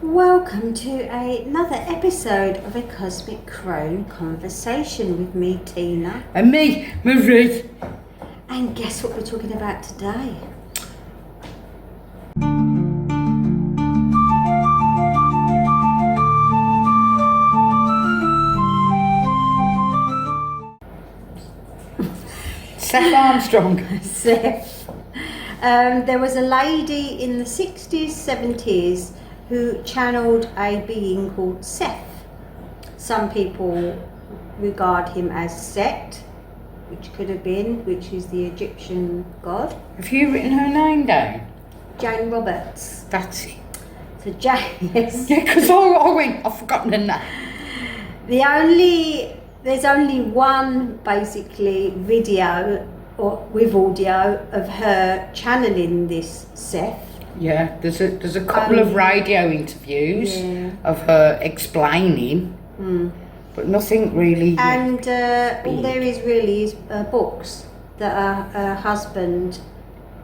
Welcome to another episode of A Cosmic Crone Conversation with me, Tina. And me, Marie. And guess what we're talking about today? Seth Armstrong. Seth. There was a lady in the 60s, 70s who channeled a being called Seth. Some people regard him as Set, which could have been, which is the Egyptian god. Have you written her name down? Jane Roberts. That's it. So Jane, yes. Yeah, because I've forgotten her name. There's only one basically video with audio of her channeling this Seth. Yeah, there's a couple of radio interviews of her explaining, but nothing really. And all there is really is books that her husband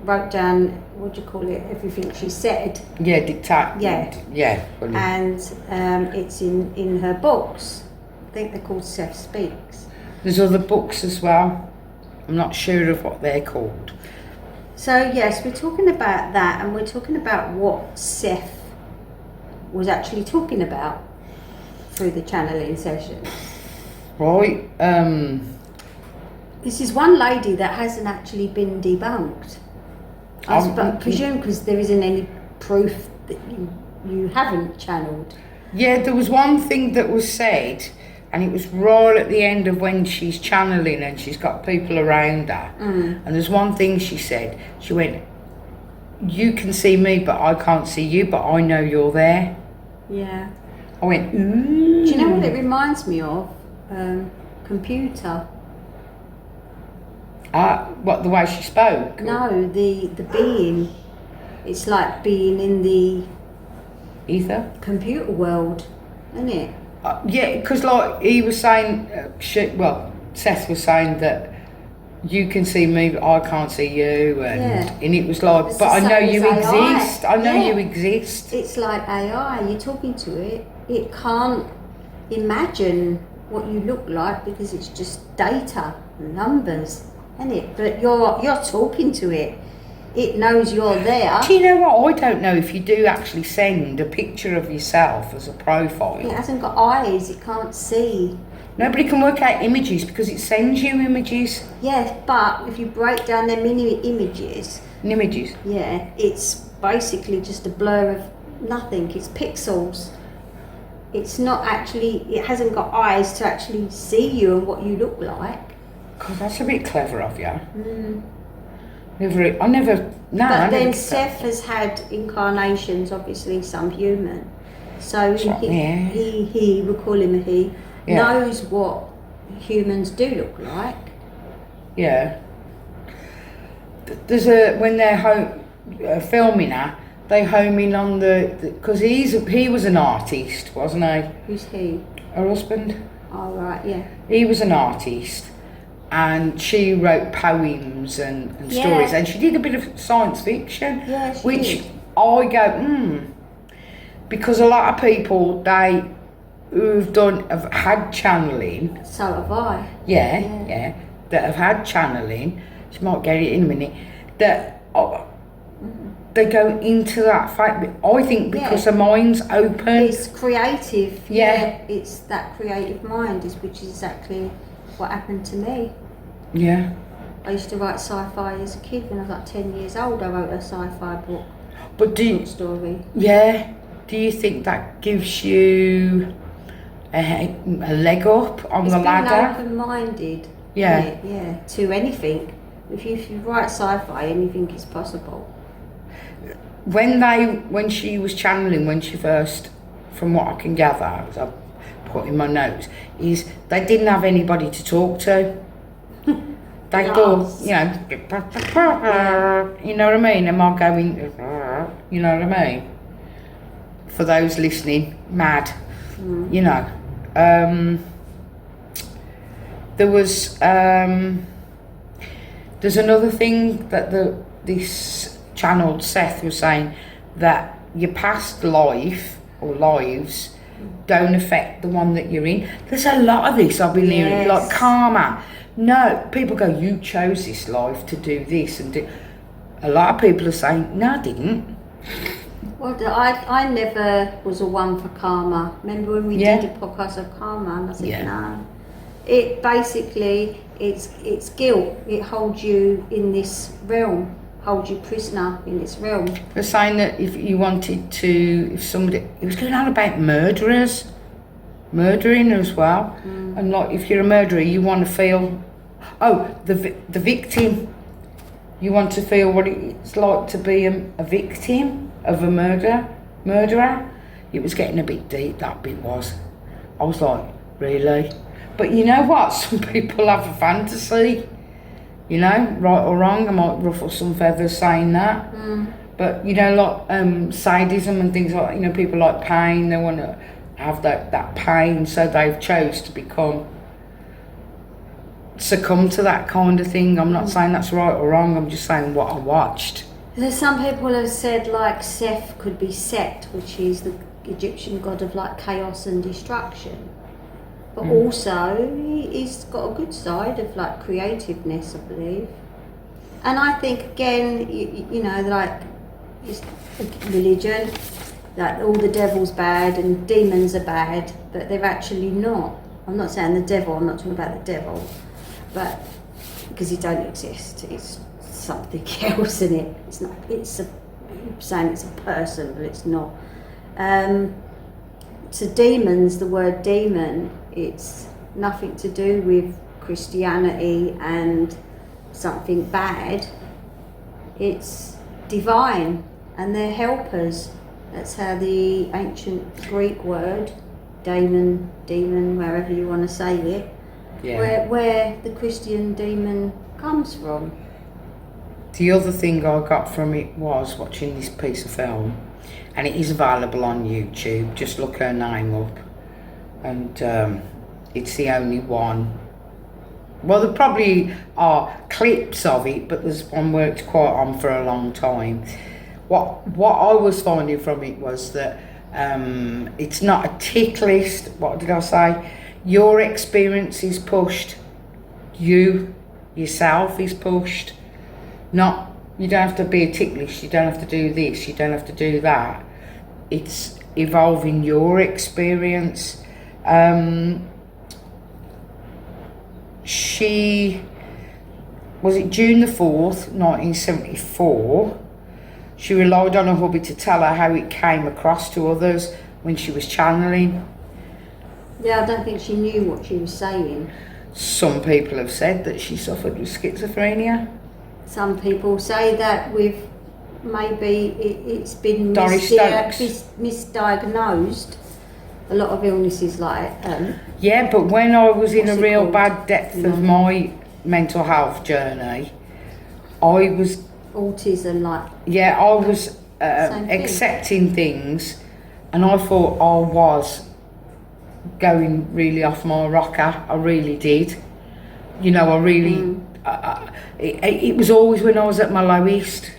wrote down. What do you call it? Everything she said. Yeah, dictate. Yeah. Funny. And it's in her books. I think they're called Seth Speaks. There's other books as well. I'm not sure of what they're called. So yes, we're talking about that, and we're talking about what Seth was actually talking about through the channeling session. Right. This is one lady that hasn't actually been debunked. I presume because there isn't any proof that you haven't channeled. Yeah, there was one thing that was said, and it was right at the end of when she's channeling and she's got people around her. And there's one thing she said. She went, "You can see me, but I can't see you, but I know you're there." Yeah. I went, ooh. Do you know what it reminds me of? Computer. What, the way she spoke? No, the being. It's like being in the Ether? computer world, isn't it? Yeah, because like he was saying, Seth was saying that you can see me, but I can't see you, and it was like, It's but I the know same you as AI. exist. I know Yeah. you exist. It's like AI. You're talking to it. It can't imagine what you look like because it's just data, numbers, isn't it? But you're talking to it. It knows you're there. Do you know what? I don't know if you do actually send a picture of yourself as a profile. It hasn't got eyes. It can't see. Nobody can work out images because it sends you images. Yes, but if you break down their mini images, yeah, it's basically just a blur of nothing. It's pixels. It's not actually. It hasn't got eyes to actually see you and what you look like. God, that's a bit clever of you. But then Seth has had incarnations, obviously some human. So he we'll call him a he, knows what humans do look like. Yeah. There's when they're filming her, they home in on because he was an artist, wasn't he? Who's he? Her husband. Oh right, yeah. He was an artist. And she wrote poems and stories, and she did a bit of science fiction, which did. I go, because a lot of people have had channeling. So have I. Yeah, that have had channeling. She might get it in a minute. That they go into that fact. I think because the mind's open. It's creative. Yeah. It's that creative mind, which is exactly what happened to me. Yeah. I used to write sci-fi as a kid. When I was like 10 years old, I wrote a sci-fi book. But short story. Yeah. Do you think that gives you a leg up on the ladder? Being open-minded. Yeah. Yeah. To anything. If you write sci-fi, anything is possible. When she was channeling, when she first, from what I can gather, as I put in my notes, is they didn't have anybody to talk to. They thought, you know what I mean? Am I going, you know what I mean? For those listening, mad, you know. There was, there's another thing that this channeled Seth was saying, that your past life or lives don't affect the one that you're in. There's a lot of this I've been hearing, like karma. No, people go, you chose this life to do this and do. A lot of people are saying, no, I didn't. Well, I never was a one for karma. Remember when we did a podcast of karma? And I said, no. It basically, it's guilt. It holds you in this realm, holds you prisoner in this realm. They're saying that if you wanted to, if somebody, it was going on about murdering as well. And like, if you're a murderer, you want to feel, the victim. You want to feel what it's like to be a victim of a murderer. It was getting a bit deep, that bit was. I was like, really? But you know what? Some people have a fantasy. You know, right or wrong, I might ruffle some feathers saying that. But you know, like sadism and things like that, you know, people like pain, they want to have that pain, so they've chose to succumb to that kind of thing. I'm not saying that's right or wrong, I'm just saying what I watched. There's some people have said like Seth could be Set, which is the Egyptian god of like chaos and destruction. But also he's got a good side of like creativeness, I believe. And I think again, you know, like it's religion, that all the devil's bad and demons are bad, but they're actually not. I'm not saying the devil, I'm not talking about the devil. But because it don't exist, it's something else in it. It's not. I'm saying it's a person, but it's not. So demons, the word demon, it's nothing to do with Christianity and something bad. It's divine, and they're helpers. That's how the ancient Greek word, demon, wherever you want to say it. Where the Christian demon comes from. The other thing I got from it was watching this piece of film, and it is available on YouTube. Just look her name up, and it's the only one. Well, there probably are clips of it, but there's one worked quite on for a long time. What I was finding from it was that it's not a tick list. What did I say? Your experience is pushed. Yourself is pushed. Not, you don't have to be a tick list, you don't have to do this, you don't have to do that. It's evolving your experience. She, was it June the 4th, 1974, she relied on her hubby to tell her how it came across to others when she was channeling. Yeah, I don't think she knew what she was saying. Some people have said that she suffered with schizophrenia. Some people say that with maybe it's been misdiagnosed. A lot of illnesses like yeah, but when I was in a real bad depth of my mental health journey, I was autism, like I was accepting things, and I thought I was going really off my rocker. I really did. You know, I really. It was always when I was at my lowest.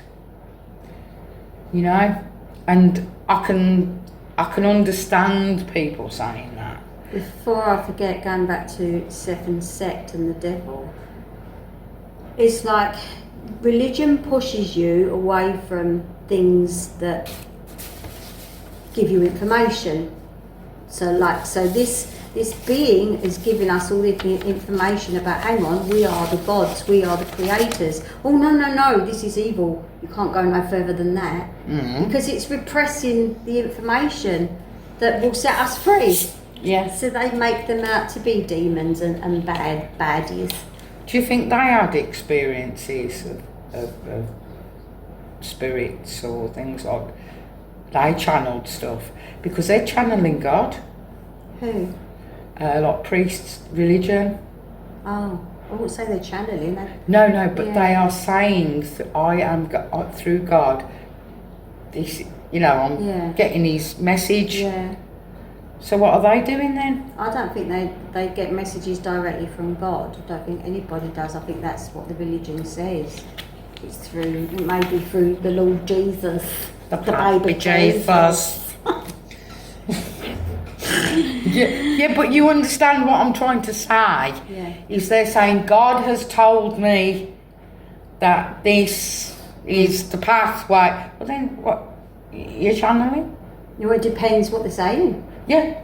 You know, and I can understand people saying that. Before I forget, going back to Seth and Set and the devil, it's like religion pushes you away from things that give you information. So this being is giving us all the information about, hang on, we are the gods, we are the creators. Oh no, this is evil. You can't go no further than that. Because it's repressing the information that will set us free. Yeah. So they make them out to be demons and baddies. Do you think they had experiences of spirits or things like they channeled stuff? Because they're channeling God. Who? Like priests, religion. Oh, I wouldn't say they're channeling. No, but they are saying that I am through God. This, you know, I'm getting his message. Yeah. So what are they doing then? I don't think they get messages directly from God. I don't think anybody does. I think that's what the religion says. It's maybe through the Lord Jesus, the baby Jesus. Yeah, but you understand what I'm trying to say? Yeah. Is they're saying God has told me that this is the pathway. Well, then what? You're channeling? No, it depends what they're saying. Yeah.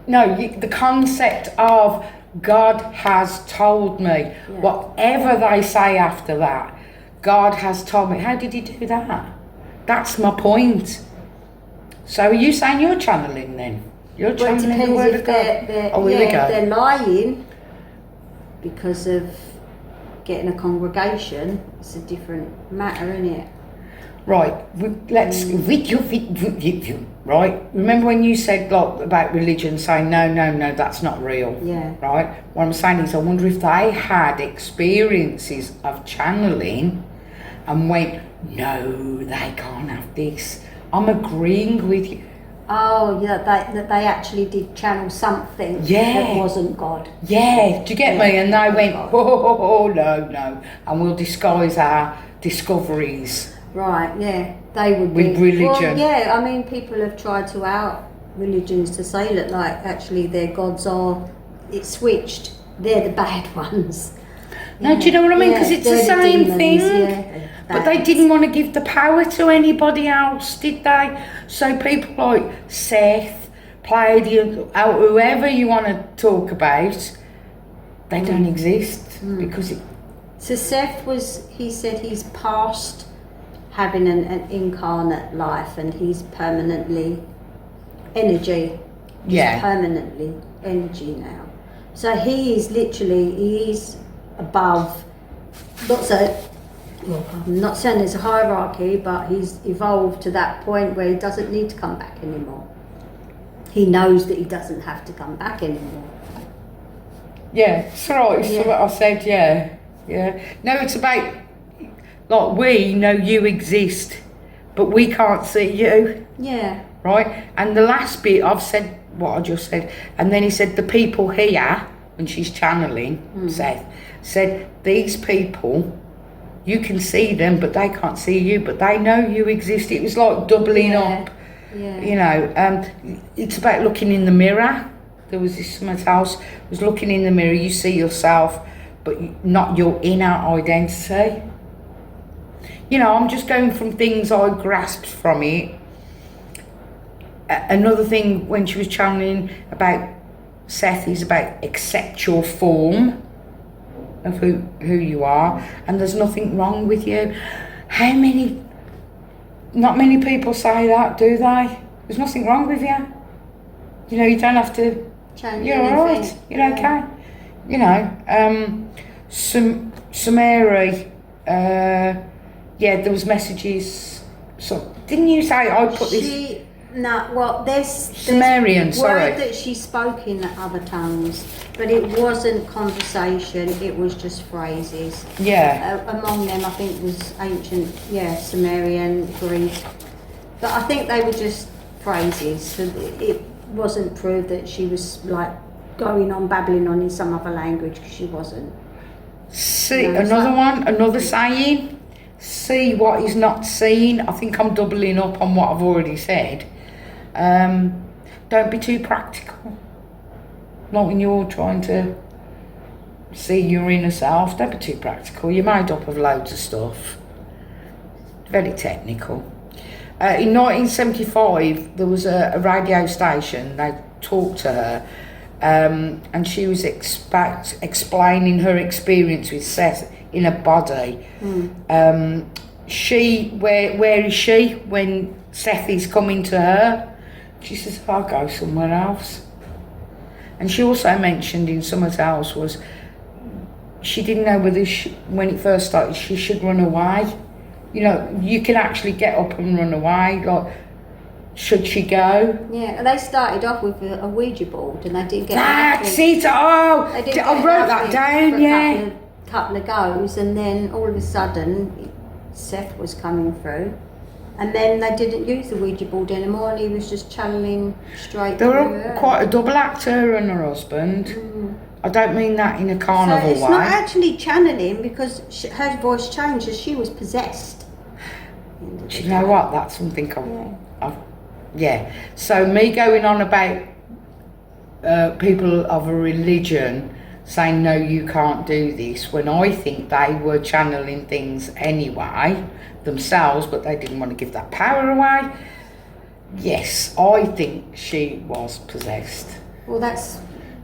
No, the concept of God has told me. Whatever they say after that, God has told me. How did he do that? That's my point. So are you saying you're channeling then? You're channeling the word of God? They're lying because of getting a congregation. It's a different matter, isn't it? Right, let's right. Remember when you said like about religion, saying no, that's not real. Yeah. Right. What I'm saying is, I wonder if they had experiences of channeling, and went, no, they can't have this. I'm agreeing with you. Oh, yeah, that they actually did channel something that wasn't God. Yeah, do you get me? And they went, oh, no, and we'll disguise our discoveries. Right, yeah, they would with religion. Well, yeah, I mean, people have tried to out religions to say that, like, actually their gods are, it's switched, they're the bad ones. No, do you know what I mean? Because it's the same thing. Yeah, but they didn't want to give the power to anybody else, did they? So people like Seth, Palladium, whoever you want to talk about, they don't exist because it. So Seth he said he's past having an incarnate life, and he's permanently energy. He's permanently energy now. So he's above. I'm not saying there's a hierarchy, but he's evolved to that point where he doesn't need to come back anymore. He knows that he doesn't have to come back anymore. Yeah, it's right. It's what I said. Yeah. No, it's about. Like, we know you exist, but we can't see you. Yeah. Right? And the last bit, I've said what I just said, and then he said the people here, when she's channeling, Seth, said these people, you can see them, but they can't see you, but they know you exist. It was like doubling up. Yeah. You know, it's about looking in the mirror. There was this someone else was looking in the mirror, you see yourself, but not your inner identity. You know, I'm just going from things I grasped from it. Another thing when she was channeling about Seth is about accept your form of who you are, and there's nothing wrong with you. Not many people say that, do they? There's nothing wrong with you. You know, you don't have to change. You're alright, you're okay. You know, Samari, there was messages. So didn't you say I put this? No, well, there's Sumerian, word that she spoke in other tongues, but it wasn't conversation. It was just phrases. Yeah. Among them, I think was ancient, Sumerian, Greek, but I think they were just phrases. So it wasn't proved that she was like going on babbling on in some other language, because she wasn't. See, another saying. See what is not seen. I think I'm doubling up on what I've already said. Don't be too practical. Not when you're trying to see your inner self. Don't be too practical. You're made up of loads of stuff. Very technical. In 1975, there was a radio station. They talked to her, and she was explaining her experience with Seth in a body. Where is she when Seth is coming to her? She says, I'll go somewhere else. And she also mentioned in somewhere else was she didn't know whether when it first started she should run away. You know, you can actually get up and run away. Like, should she go? Yeah, they started off with a Ouija board, and they didn't get. That's it. Oh, I wrote that down. Yeah. Couple of goes, and then all of a sudden Seth was coming through, and then they didn't use the Ouija board anymore, and he was just channeling straight. They were quite a double actor, her and her husband. I don't mean that in a carnival way. So it's not actually channeling, because her voice changed as she was possessed. Do you know what? That's something So me going on about people of a religion saying, no, you can't do this, when I think they were channeling things anyway themselves, but they didn't want to give that power away. Yes, I think she was possessed. Well, that's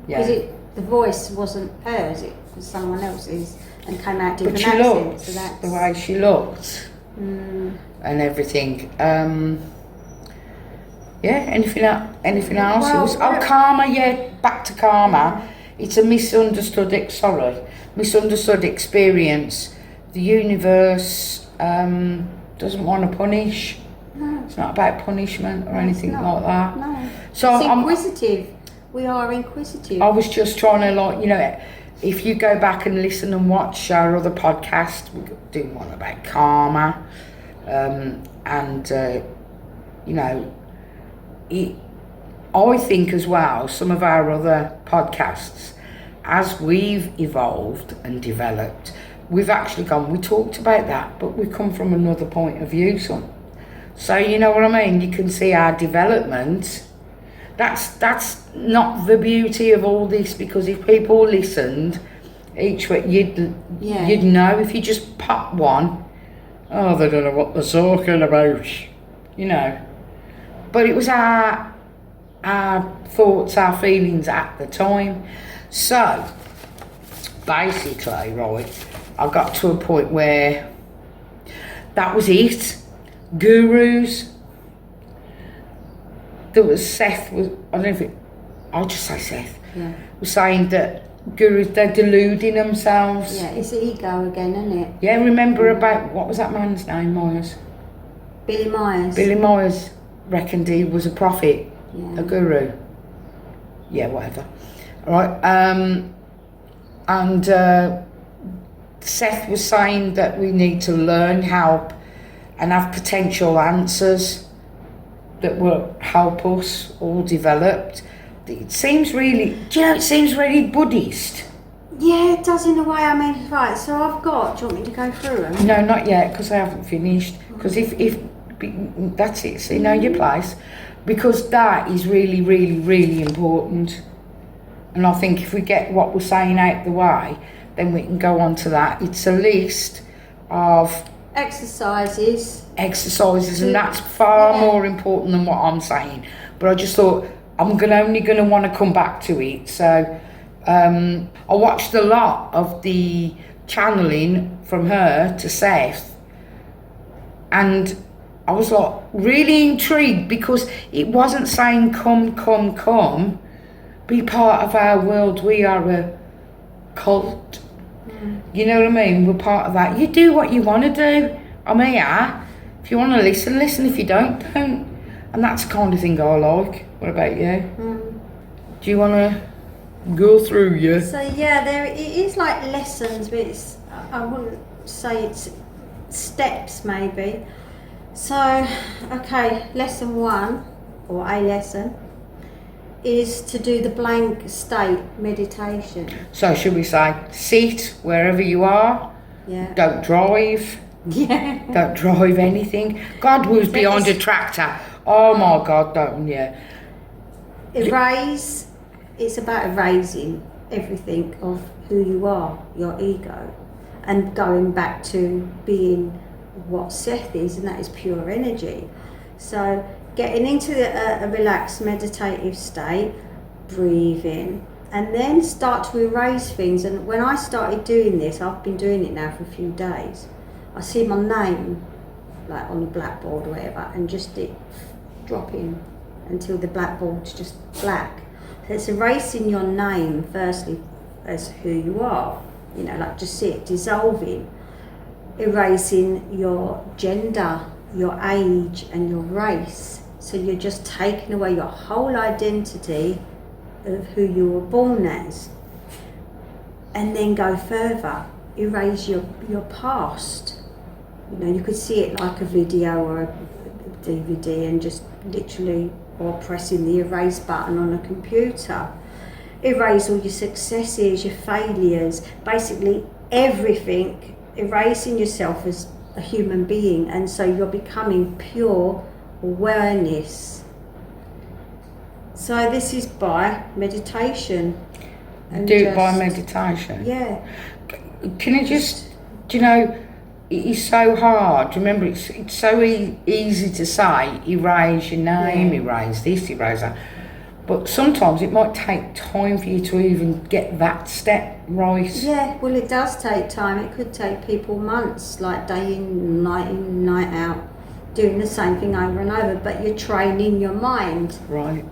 because the voice wasn't hers, it was someone else's, and came out different but she accents. looked, So that's the way she looked and everything. Anything else? Well, Karma, back to karma. It's a misunderstood experience. The universe doesn't want to punish. No. It's not about punishment or anything like that. No. So it's inquisitive. We are inquisitive. I was just trying to, if you go back and listen and watch our other podcast, we do one about karma, I think as well, some of our other podcasts, as we've evolved and developed, we've actually we talked about that, but we come from another point of view. So you know what I mean? You can see our development. That's not the beauty of all this, because if people listened each week, you'd know. If you just pop one, they don't know what they're talking about, But it was our thoughts, our feelings at the time. So basically, right, I got to a point where that was it. Gurus. There was Seth, I'll just say Seth, was saying that gurus, they're deluding themselves. Yeah, it's ego again, isn't it? Yeah, remember about, what was that man's name, Myers? Billy Myers. Billy Myers reckoned he was a prophet, Yeah. a guru. Yeah, whatever. Right, Seth was saying that we need to learn, help, and have potential answers that will help us all develop. It seems really, it seems really Buddhist. Yeah, it does in a way. I mean, right, so I've got, do you want me to go through them? No, not yet, because I haven't finished. Because if that's it, so you know your place. Because that is really, really, really important. And I think if we get what we're saying out the way, then we can go on to that. It's a list of exercises, and that's far more important than what I'm saying. But I just thought I'm only going to want to come back to it. So I watched a lot of the channeling from her to Seth, and I was like really intrigued, because it wasn't saying come, be part of our world. We are a cult. You know what I mean? We're part of that. You do what you want to do. I'm here. If you want to listen, listen. If you don't. And that's the kind of thing I like. What about you? Do you want to go through you? So it is like lessons, but I wouldn't say it's steps maybe. So, okay, lesson 1, or a lesson, is to do the blank state meditation. So should we say, sit wherever you are? Yeah. Don't drive. Yeah. Don't drive anything. God was behind a tractor. Oh my God, don't, Erase. It's about erasing everything of who you are, your ego, and going back to being what Seth is, and that is pure energy. So getting into a relaxed meditative state, breathing, and then start to erase things. And when I started doing this, I've been doing it now for a few days, I see my name like on the blackboard or whatever, and just it dropping until the blackboard's just black. So it's erasing your name firstly as who you are, like just see it dissolving, erasing your gender, your age and your race. So you're just taking away your whole identity of who you were born as. And then go further, erase your past. You could see it like a video or a DVD, and just literally, or pressing the erase button on a computer. Erase all your successes, your failures, basically everything, erasing yourself as a human being. And so you're becoming pure awareness. So this is by meditation. And Do it by meditation. Yeah. Can you just, do you know, it is so hard. Remember, it's so easy to say, erase your name, erase this, erase that. But sometimes it might take time for you to even get that step right. Yeah, well, it does take time. It could take people months, like day in, night out, doing the same thing over and over. But you're training your mind. Right.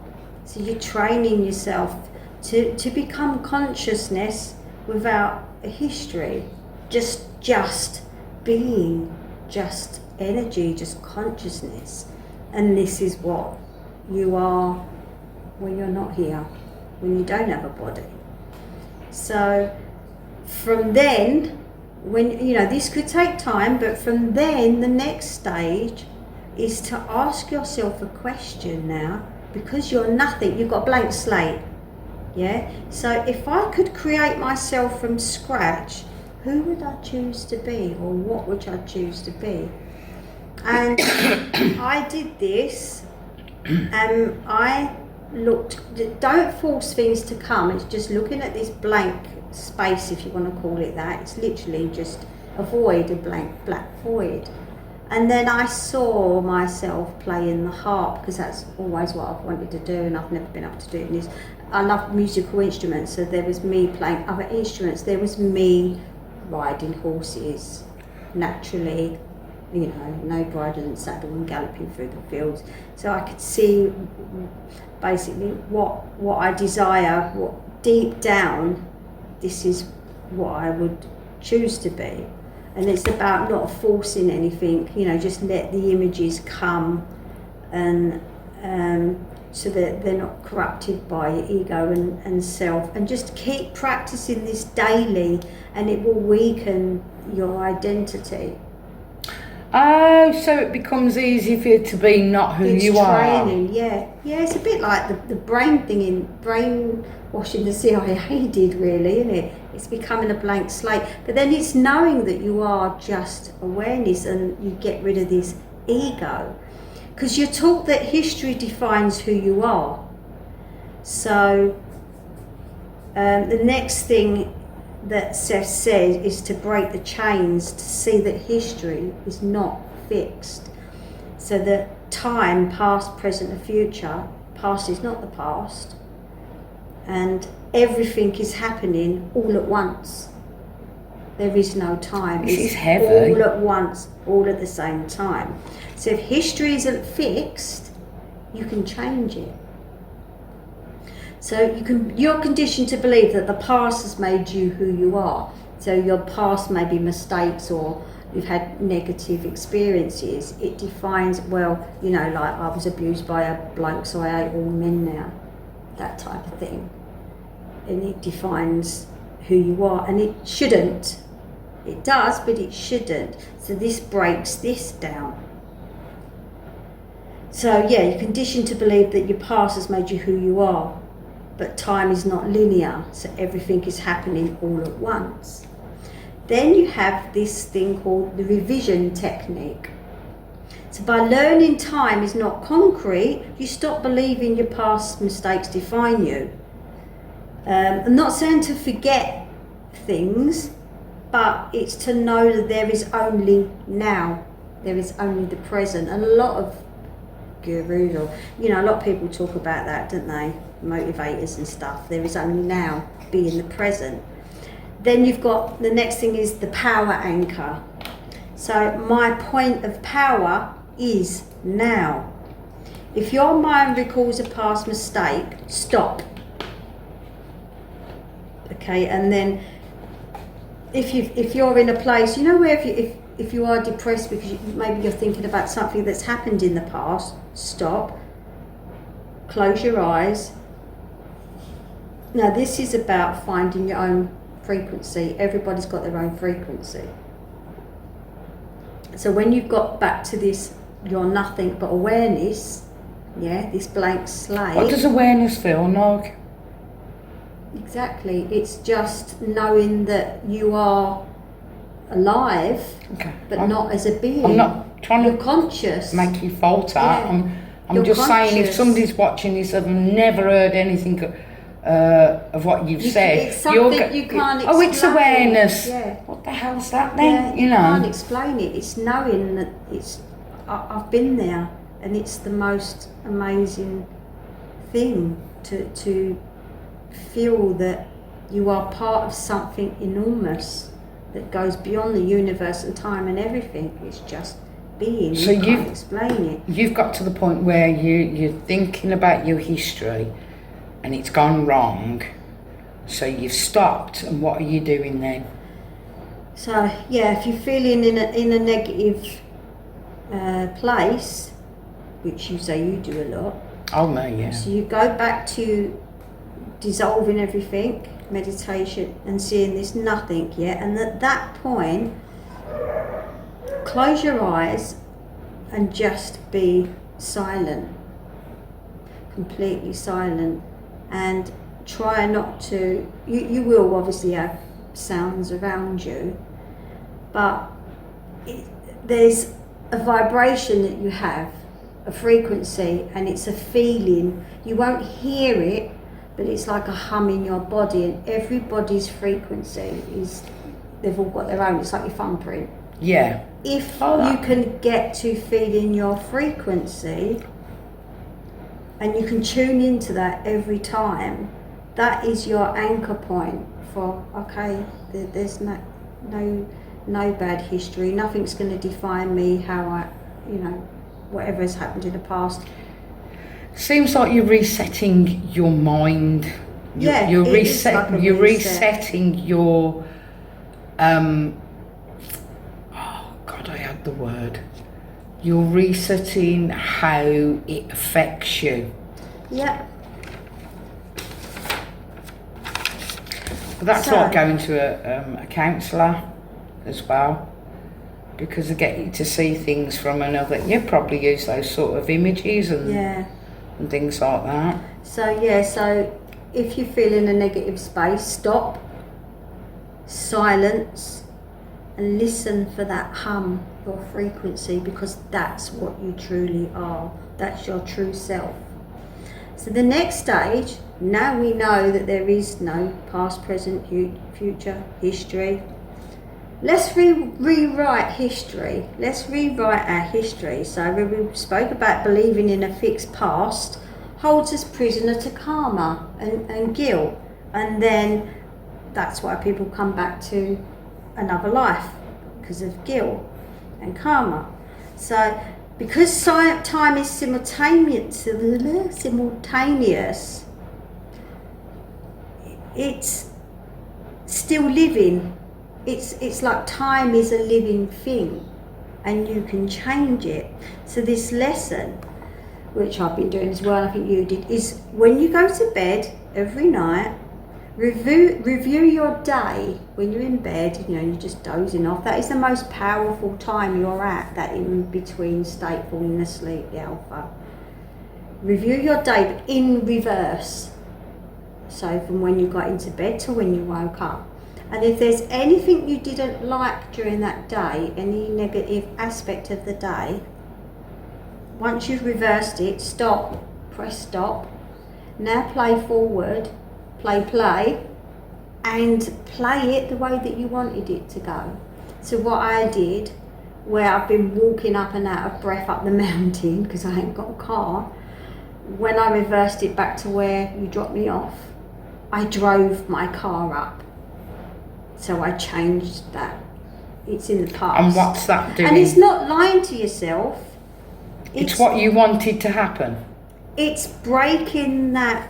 So you're training yourself to become consciousness without a history. Just being, just energy, just consciousness. And this is what you are when you're not here, when you don't have a body. So from then, when, you know, this could take time, but from then the next stage is to ask yourself a question now, because you're nothing, you've got a blank slate. Yeah, so if I could create myself from scratch, who would I choose to be, or what would I choose to be? And I did this, and I looked, don't force things to come, it's just looking at this blank space, if you want to call it that. It's literally just a void, a blank black void. And then I saw myself playing the harp, because that's always what I've wanted to do, and I've never been able to do it. And I love musical instruments, so there was me playing other instruments, there was me riding horses naturally, you know, no bridle and saddle, and galloping through the fields. So I could see basically what I desire, what deep down, this is what I would choose to be. And it's about not forcing anything, you know, just let the images come, and so that they're not corrupted by ego and self. And just keep practicing this daily, and it will weaken your identity. Oh, so it becomes easy for you to be not who It's you training, are. yeah. Yeah, it's a bit like the brain thing in brainwashing the CIA did, really, isn't it? It's becoming a blank slate. But then it's knowing that you are just awareness, and you get rid of this ego. Because you're taught that history defines who you are. So the next thing that Seth says is to break the chains, to see that history is not fixed. So that time, past, present and future, past is not the past, and everything is happening all at once. There is no time. This it's is heavy. all at once, all at the same time. So if history isn't fixed, you can change it. So you're conditioned to believe that the past has made you who you are. So your past may be mistakes, or you've had negative experiences. It defines, well, you know, like I was abused by a bloke, so I hate all men now. That type of thing. And it defines who you are, and it shouldn't. It does, but it shouldn't. So this breaks this down. So yeah, you're conditioned to believe that your past has made you who you are. But time is not linear, so everything is happening all at once. Then you have this thing called the revision technique. So by learning time is not concrete, you stop believing your past mistakes define you. I'm not saying to forget things, but it's to know that there is only now. There is only the present. And a lot of gurus, or, you know, a lot of people talk about that, don't they? Motivators and stuff. There is only now, be in the present. Then you've got, the next thing is the power anchor. So my point of power is now. If your mind recalls a past mistake, stop. Okay, and then if you're in a place, you know, where if you are depressed because maybe you're thinking about something that's happened in the past, stop, close your eyes. Now this is about finding your own frequency. Everybody's got their own frequency. So when you've got back to this, you're nothing but awareness, yeah, this blank slate. What does awareness feel like? Exactly, it's just knowing that you are alive, Okay. but not as a being. I'm not trying You're to conscious. make you falter. Yeah. I'm You're just saying, if conscious. somebody's watching this and have never heard anything of what you've said, it's something you can't explain. Oh, it's awareness. Yeah. What the hell's that then? You can't explain it. It's knowing that I've been there, and it's the most amazing thing to feel that you are part of something enormous that goes beyond the universe and time and everything. It's just being. So you can't explain it. You've got to the point where you're thinking about your history and it's gone wrong, so you've stopped, and what are you doing then? So yeah, if you're feeling in a negative place, which you say you do a lot. Oh no, yeah. So you go back to dissolving everything, meditation, and seeing there's nothing yet. And at that point, close your eyes and just be silent, completely silent, and try not to. You will obviously have sounds around you, but there's a vibration that you have, a frequency, and it's a feeling. You won't hear it, but it's like a hum in your body, and everybody's frequency they've all got their own. It's like your thumbprint. Yeah. If you can get to feeling your frequency and you can tune into that every time, that is your anchor point for, okay, there's no bad history, nothing's going to define me, how I, whatever has happened in the past. Seems like you're resetting your mind. You're resetting your oh God, I had the word. You're resetting how it affects you. Yeah. But that's like going to a counsellor as well, because they get you to see things from another. You probably use those sort of images and things like that. So if you feel in a negative space, stop, silence, and listen for that hum, your frequency, because that's what you truly are. That's your true self. So the next stage, now we know that there is no past, present, future, history. Let's rewrite history. Let's rewrite our history. So we spoke about believing in a fixed past holds us prisoner to karma and guilt. And then that's why people come back to another life, because of guilt and karma. So because time is simultaneous, it's still living. It's like time is a living thing, and you can change it. So this lesson, which I've been doing as well, I think you did, is when you go to bed every night, review your day. When you're in bed, you're just dozing off. That is the most powerful time you're at, that in between state, falling asleep, the alpha. Review your day, but in reverse. So from when you got into bed to when you woke up. And if there's anything you didn't like during that day, any negative aspect of the day, once you've reversed it, stop, press stop. Now play forward, play, and play it the way that you wanted it to go. So what I did, where I've been walking up and out of breath up the mountain because I ain't got a car, when I reversed it back to where you dropped me off, I drove my car up. So I changed that. It's in the past. And what's that doing? And it's not lying to yourself. It's what you wanted to happen. It's breaking that.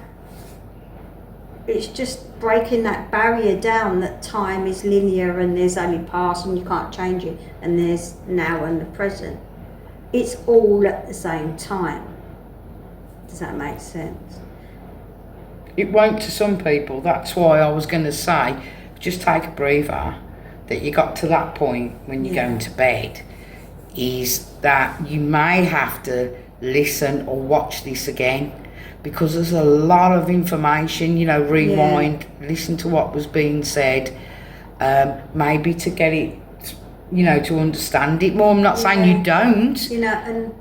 It's just breaking that barrier down, that time is linear and there's only past and you can't change it, and there's now and the present. It's all at the same time. Does that make sense? It won't to some people. That's why I was going to say, just take a breather, that you got to that point when you're going to bed, is that you may have to listen or watch this again, because there's a lot of information, rewind, listen to what was being said, maybe to get it, to understand it more. I'm not saying you don't. And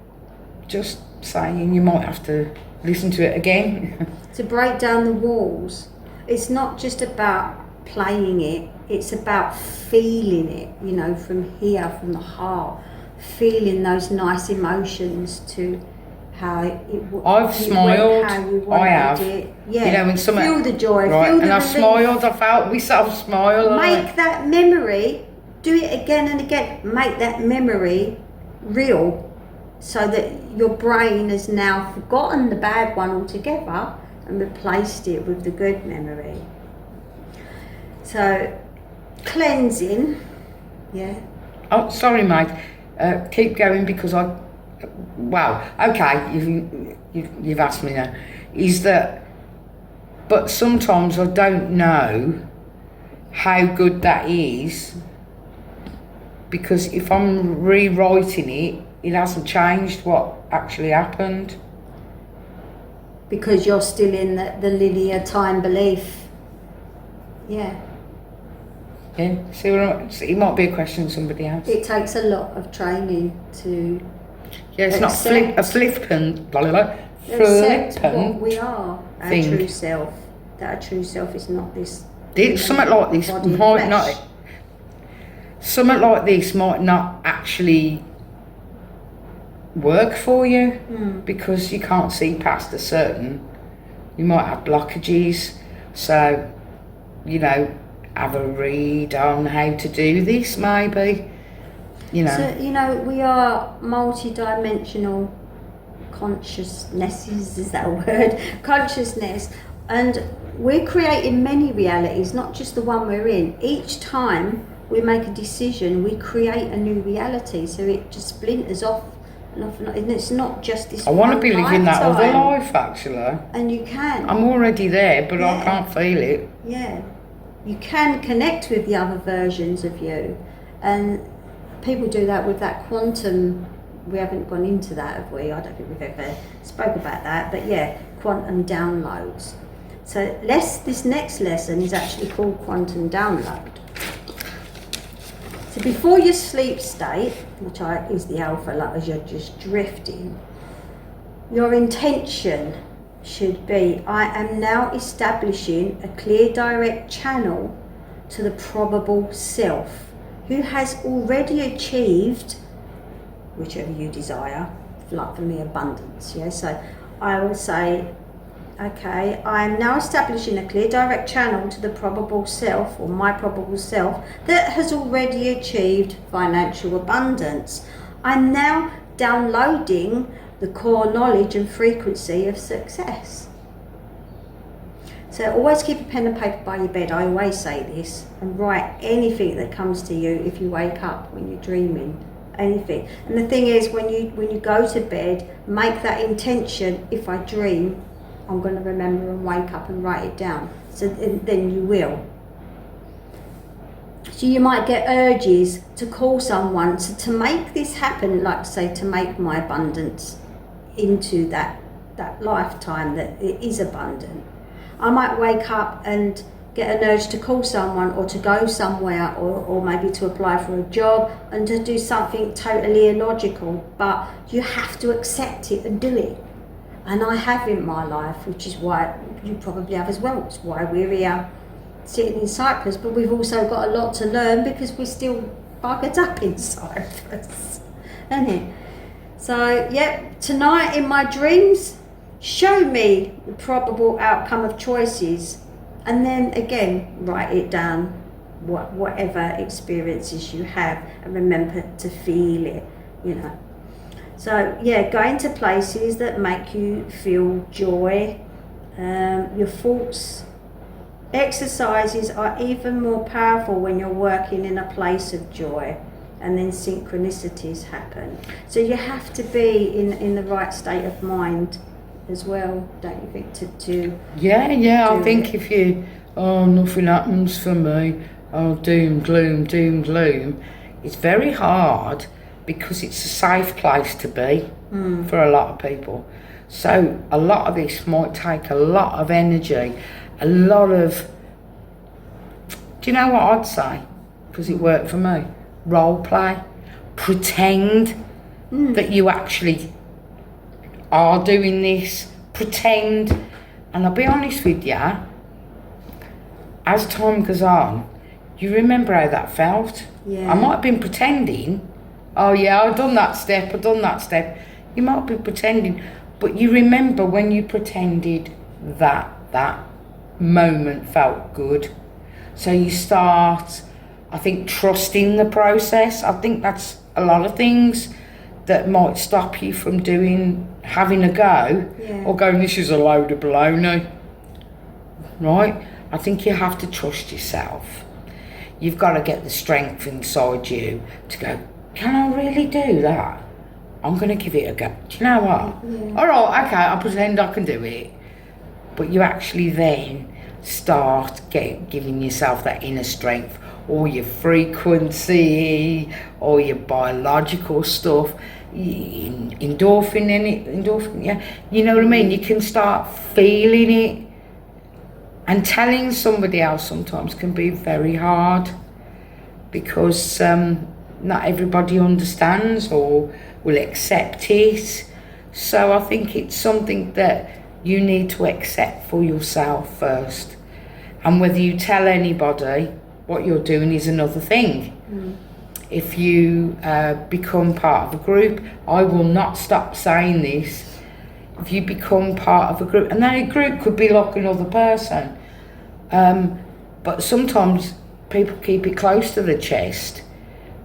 just saying, you might have to listen to it again. To break down the walls. It's not just about playing it, it's about feeling it, you know, from here, from the heart, feeling those nice emotions to how I've smiled. I have. It. Yeah. You know, when someone, feel the joy, right, feel the and I relief. smiled. I felt myself smile. Make that memory. Do it again and again. Make that memory real, so that your brain has now forgotten the bad one altogether and replaced it with the good memory. So, cleansing. Yeah. Oh, sorry, mate. Keep going because I. Well, okay, you've asked me now. Is that? But sometimes I don't know how good that is, because if I'm rewriting it, it hasn't changed what actually happened. Because you're still in the linear time belief. Yeah. Yeah. See what it might be a question somebody else. It takes a lot of training to. Yeah, it's not a flippant. Accept what we are, our thing. true self. That our true self is not this. Something like this body and might flesh. not. Something like this might not actually work for you because you can't see past a certain. You might have blockages, so you know, have a read on how to do this, maybe. You know. So, you know, we are multi-dimensional consciousnesses, is that a word? Consciousness. And we're creating many realities, not just the one we're in. Each time we make a decision, we create a new reality. So it just splinters off and off and off. And it's not just this. I want to be living that other lifetime. life, actually. And you can. I'm already there, but I Yeah. can't feel it. Yeah. You can connect with the other versions of you. And people do that with that quantum. We haven't gone into that, have we? I don't think we've ever spoke about that. But yeah, quantum downloads. So this next lesson is actually called quantum download. So before your sleep state, which is the alpha, like as you're just drifting, your intention should be, I am now establishing a clear direct channel to the probable self who has already achieved whichever you desire, like for me, abundance. Yeah, so I would say, okay, I am now establishing a clear direct channel to the probable self, or my probable self, that has already achieved financial abundance. I'm now downloading the core knowledge and frequency of success. So always keep a pen and paper by your bed. I always say this, and write anything that comes to you if you wake up, when you're dreaming, anything. And the thing is, when you go to bed, make that intention. If I dream, I'm going to remember and wake up and write it down. So then you will. So you might get urges to call someone to make this happen, like say to make my abundance into that lifetime that it is abundant. I might wake up and get an urge to call someone, or to go somewhere, or maybe to apply for a job and to do something totally illogical, but you have to accept it and do it. And I have in my life, which is why you probably have as well. It's why we're here sitting in Cyprus, but we've also got a lot to learn because we're still buggered up in Cyprus, isn't it? So, yep, tonight in my dreams, show me the probable outcome of choices, and then again, write it down, whatever experiences you have, and remember to feel it, you know. So, yeah, going to places that make you feel joy, your thoughts. Exercises are even more powerful when you're working in a place of joy, and then synchronicities happen. So you have to be in the right state of mind as well, don't you think, to Yeah, I think if you, nothing happens for me, doom, gloom, it's very hard because it's a safe place to be for a lot of people. So a lot of this might take a lot of energy, a lot of, do you know what I'd say? Because it worked for me. Role play. Pretend that you actually are doing this, pretend. And I'll be honest with you, as time goes on, you remember how that felt. Yeah. I might have been pretending, oh yeah, I've done that step. You might be pretending, but you remember when you pretended that moment felt good. So you start, I think, trusting the process. I think that's a lot of things that might stop you from having a go, or going, this is a load of baloney, right? I think you have to trust yourself. You've got to get the strength inside you to go, can I really do that? I'm going to give it a go. Do you know what? Yeah. All right, okay, I'll pretend I can do it. But you actually then start giving yourself that inner strength, or your frequency, or your biological stuff, endorphin, yeah. You know what I mean? You can start feeling it. And telling somebody else sometimes can be very hard, because not everybody understands or will accept it. So I think it's something that you need to accept for yourself first. And whether you tell anybody what you're doing is another thing. If you become part of a group, I will not stop saying this. If you become part of a group, and then a group could be like another person, but sometimes people keep it close to the chest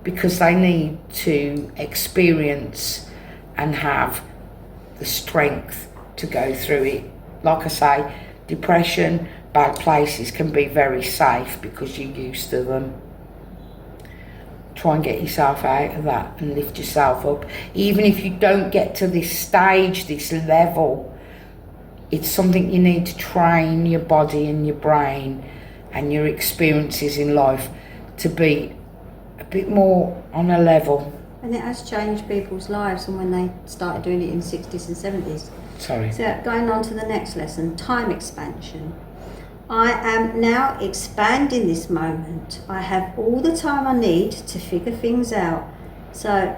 because they need to experience and have the strength to go through it. Like I say, depression, bad places can be very safe because you're used to them. Try and get yourself out of that and lift yourself up. Even if you don't get to this stage, this level, it's something you need to train your body and your brain and your experiences in life to be a bit more on a level. And it has changed people's lives, and when they started doing it in the 60s and 70s. Sorry. So going on to the next lesson, time expansion. I am now expanding this moment. I have all the time I need to figure things out. So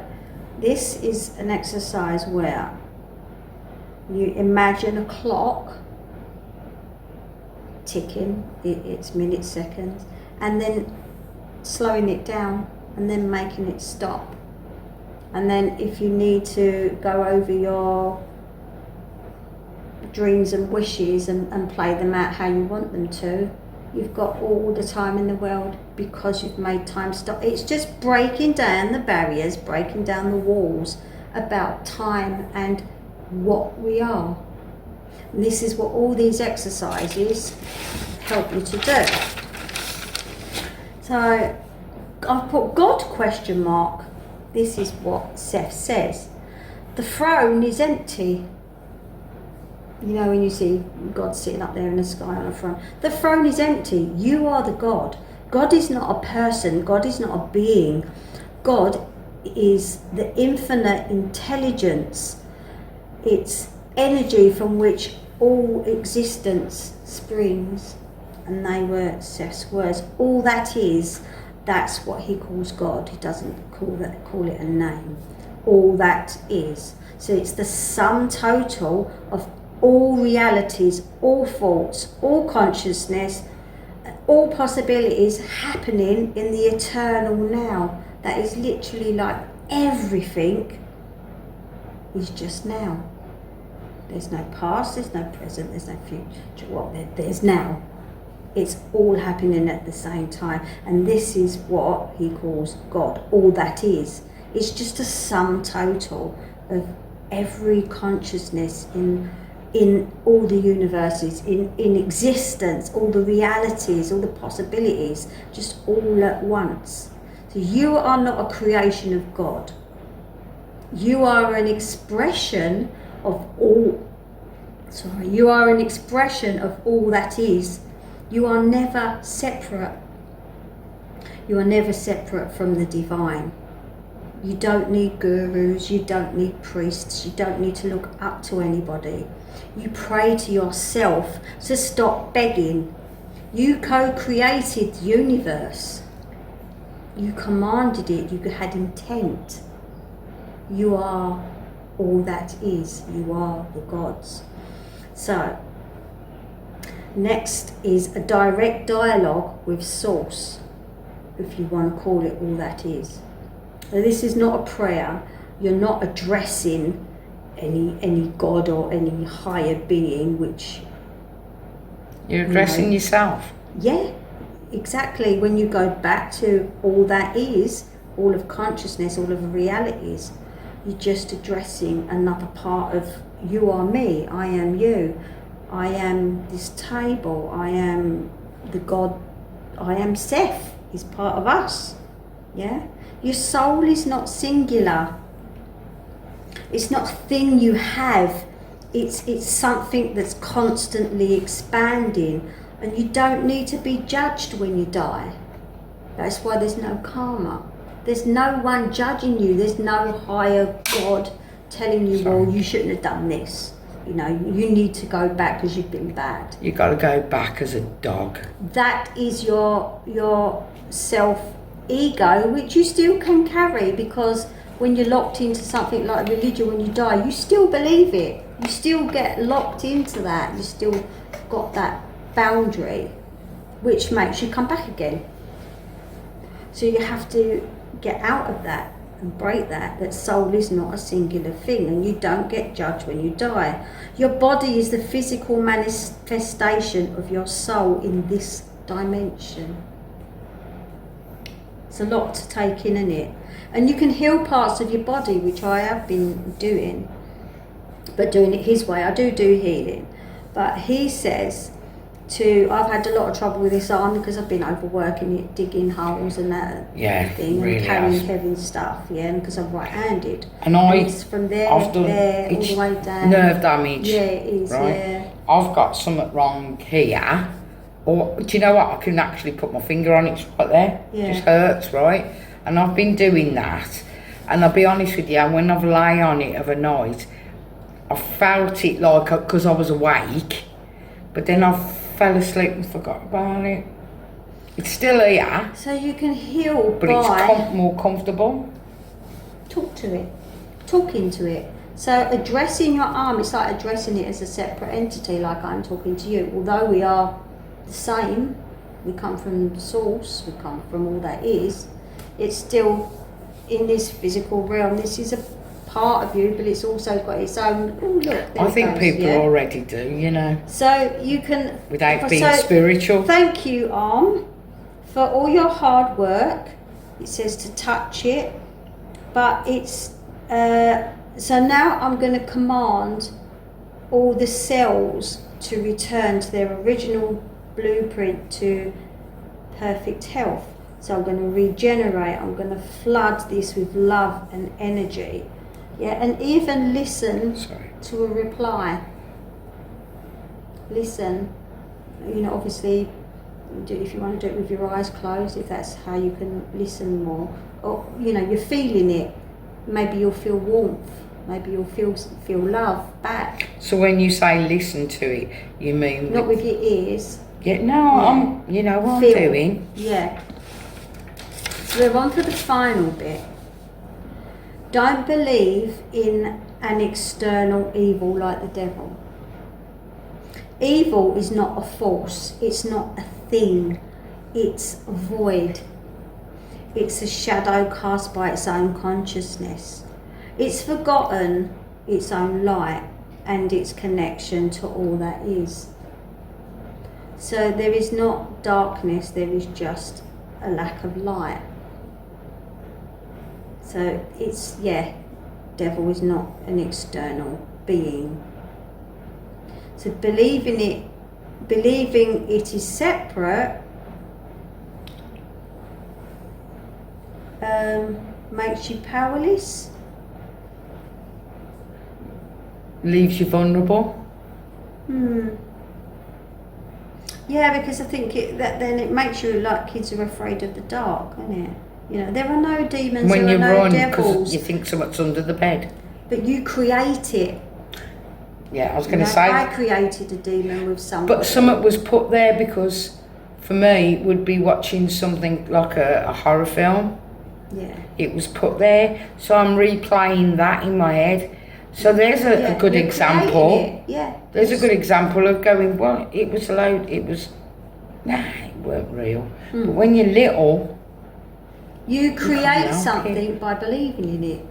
this is an exercise where you imagine a clock ticking, it's minutes, seconds, and then slowing it down and then making it stop. And then if you need to go over your dreams and wishes and play them out how you want them to, you've got all the time in the world because you've made time stop. It's just breaking down the barriers, breaking down the walls about time and what we are. And this is what all these exercises help you to do. So I've put God ? This is what Seth says. The throne is empty. You know, when you see God sitting up there in the sky on a throne. The throne is empty. You are the God. God is not a person. God is not a being. God is the infinite intelligence. It's energy from which all existence springs. And they were Seth's words. All that is, that's what he calls God. He doesn't call it a name. All that is. So it's the sum total of all realities, all thoughts, all consciousness, all possibilities happening in the eternal now. That is literally like everything is just now. There's no past, there's no present, there's no future. Well, there's now. It's all happening at the same time. And this is what he calls God. All that is. It's just a sum total of every consciousness in all the universes, in existence, all the realities, all the possibilities, just all at once. So you are not a creation of God. You are an expression of all that is. You are never separate. You are never separate from the divine. You don't need gurus, you don't need priests, you don't need to look up to anybody. You pray to yourself to stop begging. You co-created the universe. You commanded it, you had intent. You are all that is. You are the gods. So, next is a direct dialogue with Source, if you want to call it all that is. Now, this is not a prayer. You're not addressing any god or any higher being, which... You're addressing yourself. Yeah, exactly. When you go back to all that is, all of consciousness, all of the realities, you're just addressing another part of you are me, I am you, I am this table, I am the God, I am Seth, is part of us. Yeah? Your soul is not singular. It's not a thing you have. It's something that's constantly expanding, and you don't need to be judged when you die. That's why there's no karma. There's no one judging you. There's no higher God telling you, well, you shouldn't have done this. You know, you need to go back because you've been bad. You got to go back as a dog. That is your self-ego, which you still can carry, because when you're locked into something like religion, when you die, you still believe it. You still get locked into that. You still got that boundary, which makes you come back again. So you have to get out of that and break that soul is not a singular thing, and you don't get judged when you die. Your body is the physical manifestation of your soul in this dimension. It's a lot to take in, isn't it? And you can heal parts of your body, which I have been doing, but doing it his way. I do healing, but he says I've had a lot of trouble with this arm because I've been overworking it, digging holes and that thing, really and carrying has. heavy stuff, and because I'm right-handed. And it's from there, I've done there, all the way down. Nerve damage. Yeah, it is, right? yeah. I've got something wrong here, or do you know what? I can actually put my finger on it, it's right there. Yeah. It just hurts, right? And I've been doing that, and I'll be honest with you, when I've lay on it of a night, I felt it like, because I was awake, but then I fell asleep and forgot about it. It's still here. So you can heal but it's more comfortable. Talk to it. Talk into it. So addressing your arm, it's like addressing it as a separate entity, like I'm talking to you. Although we are the same, we come from the source, we come from all that is, it's still in this physical realm. This is a part of you, but it's also got its own. Oh, look, there I think goes, people already do, you know. So you can, without being spiritual. Thank you, arm, for all your hard work. It says to touch it, but it's so now I'm going to command all the cells to return to their original blueprint to perfect health. So I'm going to regenerate. I'm going to flood this with love and energy. Yeah, and even listen to a reply. Listen. You know, obviously, if you want to do it with your eyes closed, if that's how you can listen more. Or, you know, you're feeling it. Maybe you'll feel warmth. Maybe you'll feel love back. So when you say listen to it, you mean... Not with your ears. Yeah, no, yeah. You know what I'm doing. Yeah. So we're on to the final bit. Don't believe in an external evil like the devil. Evil is not a force, it's not a thing, it's a void. It's a shadow cast by its own consciousness. It's forgotten its own light and its connection to all that is. So there is not darkness, there is just a lack of light. So it's, devil is not an external being. So believing it is separate makes you powerless. Leaves you vulnerable. Yeah, because I think then it makes you like kids are afraid of the dark, isn't it? You know, there are no demons, when there you are no run devils. because you think something's under the bed. But you create it. Yeah, I was going to say. I created a demon with something. But something was put there because, for me, would be watching something like a horror film. Yeah. It was put there, so I'm replaying that in my head. So there's a good you're example. creating it. Yeah. There's a good example of going, well, it was it weren't real. But when you're little, you create help something by believing in it.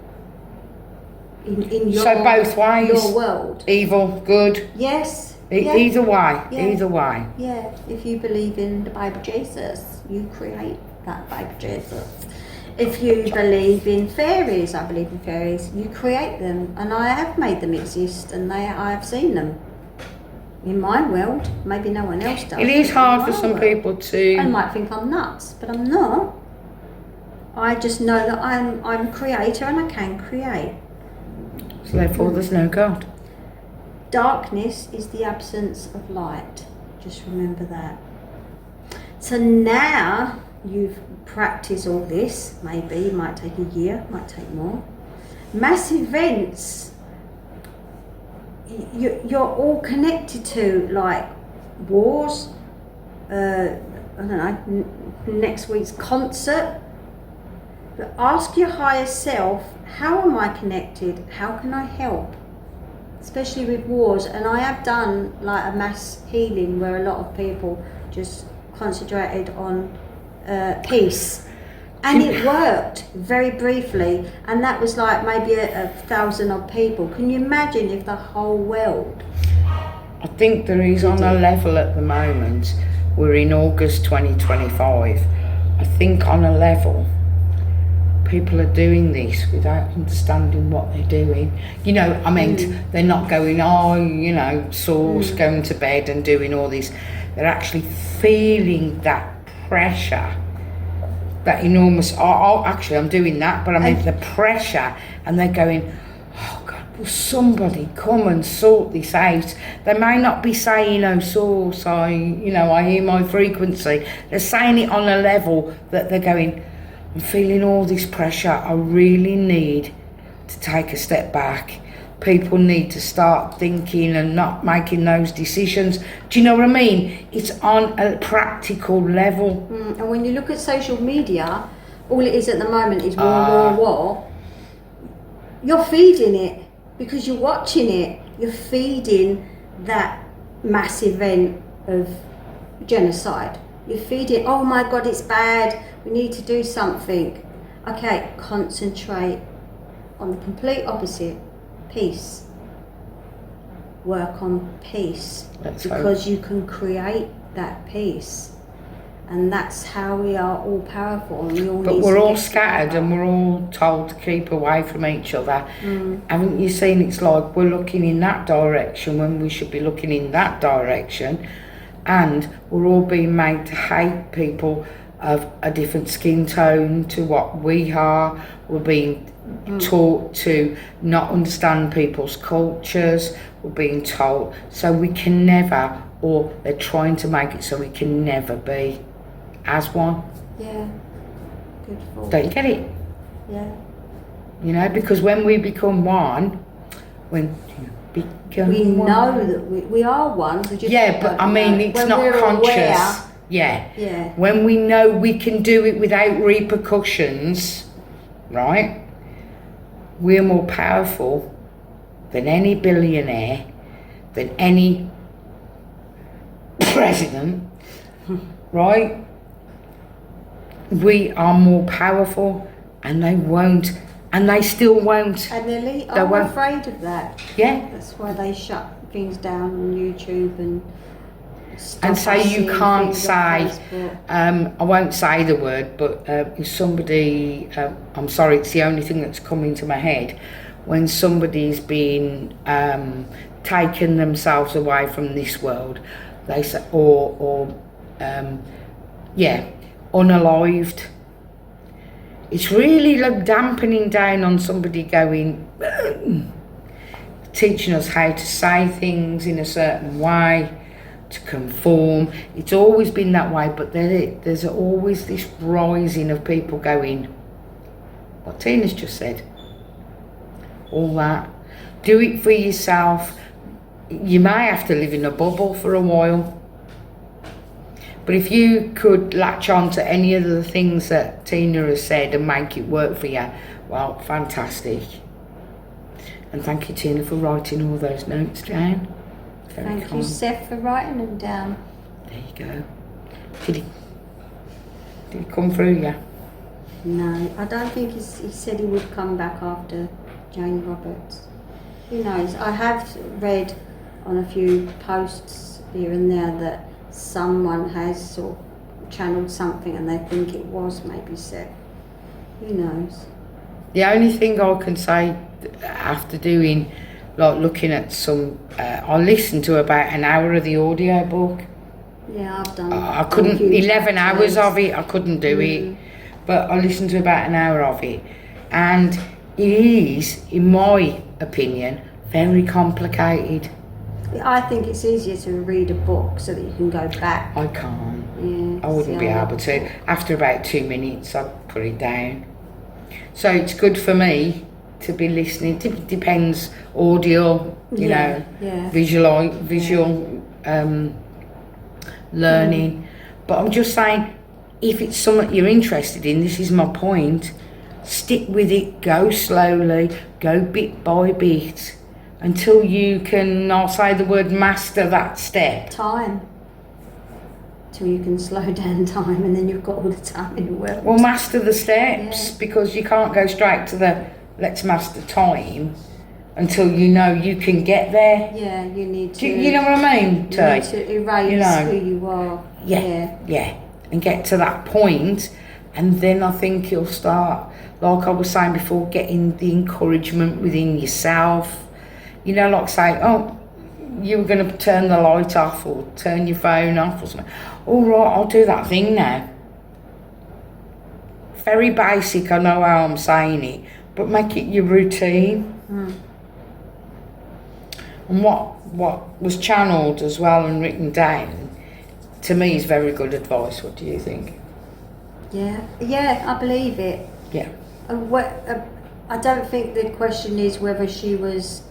In your, so both ways. your world. Evil, good. Yes. Either way. Yeah. Either way. Yeah. If you believe in the Bible Jesus, you create that Bible Jesus. If you believe in fairies, I believe in fairies, you create them, and I have made them exist, and I have seen them in my world. Maybe no one else does. It is hard for some people to. I might think I'm nuts, but I'm not. I just know that I'm a creator and I can create. So therefore, there's no God. Darkness is the absence of light. Just remember that. So now you've practiced all this. Maybe it might take a year, might take more. Mass events, you're all connected to, like wars. I don't know. Next week's concert. But ask your higher self, how am I connected? How can I help? Especially with wars. And I have done like a mass healing where a lot of people just concentrated on peace. And it worked very briefly. And that was like maybe a 1,000 odd people. Can you imagine if the whole world? I think there is on a level at the moment, we're in August 2025. I think on a level, people are doing this without understanding what they're doing. You know, I mean, they're not going, Saul's going to bed and doing all this. They're actually feeling that pressure, that enormous, actually I'm doing that, but I mean the pressure, and they're going, oh God, will somebody come and sort this out? They may not be saying, oh source, I hear my frequency. They're saying it on a level that they're going, I'm feeling all this pressure. I really need to take a step back. People need to start thinking and not making those decisions. Do you know what I mean? It's on a practical level. And when you look at social media, all it is at the moment is war. You're feeding it because you're watching it. You're feeding that mass event of genocide. You feed it, oh my God, it's bad, we need to do something. Okay, concentrate on the complete opposite, peace. Work on peace. Because you can create that peace. And that's how we are all powerful. And but we're all scattered and we're all told to keep away from each other. Haven't you seen it's like we're looking in that direction when we should be looking in that direction? And we're all being made to hate people of a different skin tone to what we are. We're being taught to not understand people's cultures. We're being told so we can never, or they're trying to make it so we can never be as one. Yeah. Good thought. Don't you get it? Yeah. You know, because when we become one, we know that we are one. But I mean, it's not conscious. Aware, yeah. When we know we can do it without repercussions, right? We're more powerful than any billionaire, than any president, right? We are more powerful, and they won't. And they still won't. And the elite are afraid of that. Yeah. That's why they shut things down on YouTube and say you can't say, I won't say the word, but if somebody, I'm sorry, it's the only thing that's coming to my head, when somebody's been taken themselves away from this world, they say, unalived. It's really like dampening down on somebody going, teaching us how to say things in a certain way, to conform. It's always been that way, but there's always this rising of people going, what Tina's just said, all that. Do it for yourself. You may have to live in a bubble for a while. But if you could latch on to any of the things that Tina has said and make it work for you, well, fantastic. And thank you, Tina, for writing all those notes down. Very Thank kind. you, Seth, for writing them down. There you go. Did he come through, yeah? No, I don't think he said he would come back after Jane Roberts. Who knows? I have read on a few posts here and there that someone has sort of channeled something and they think it was maybe Seth. Who knows? The only thing I can say after doing, like looking at some, I listened to about an hour of the audio book. Yeah, I've done. I couldn't, 11 hours of it, I couldn't do it. Mm. But I listened to about an hour of it. And it is, in my opinion, very complicated. I think it's easier to read a book so that you can go back. I can't. Yeah, I wouldn't be able to. After about 2 minutes, I'd put it down. So it's good for me to be listening. It depends, audio, you know, visual learning. But I'm just saying, if it's something you're interested in, this is my point, stick with it, go slowly, go bit by bit, until you can, I'll say the word, master that step. Time. Till you can slow down time and then you've got all the time in the world. Well, master the steps, because you can't go straight to the let's master time until you know you can get there. Yeah, you need to. You know what I mean? You need to erase who you are. Yeah. And get to that point, and then I think you'll start, like I was saying before, getting the encouragement within yourself. You know, like say, oh, you were going to turn the light off or turn your phone off or something. All right, I'll do that thing now. Very basic, I know how I'm saying it, but make it your routine. And what was channeled as well and written down, to me, is very good advice. What do you think? Yeah, I believe it. Yeah. I don't think the question is whether she was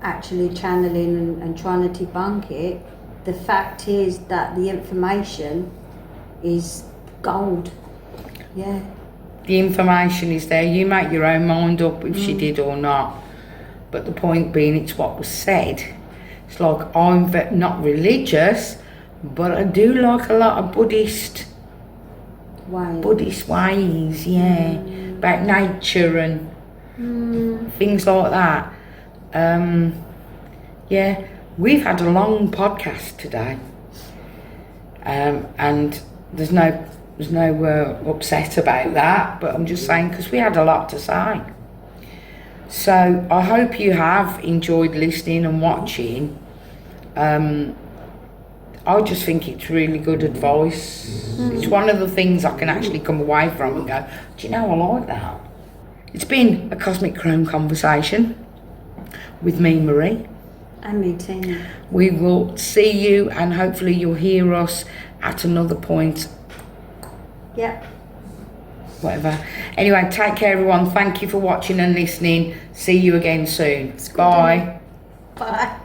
actually channeling and trying to debunk it. The fact is that the information is gold. Yeah. The information is there. You make your own mind up if she did or not. But the point being, it's what was said. It's like, I'm not religious, but I do like a lot of Buddhist ways, yeah. About nature and things like that. Yeah, we've had a long podcast today, and there's no upset about that, but I'm just saying, because we had a lot to say. So I hope you have enjoyed listening and watching. I just think it's really good advice. It's one of the things I can actually come away from and go, do you know, I like that. It's been a Cosmic Chrome conversation with me, Marie. And me, Tina. We will see you, and hopefully you'll hear us at another point. Yep. Whatever. Anyway, take care, everyone. Thank you for watching and listening. See you again soon. Bye. Bye.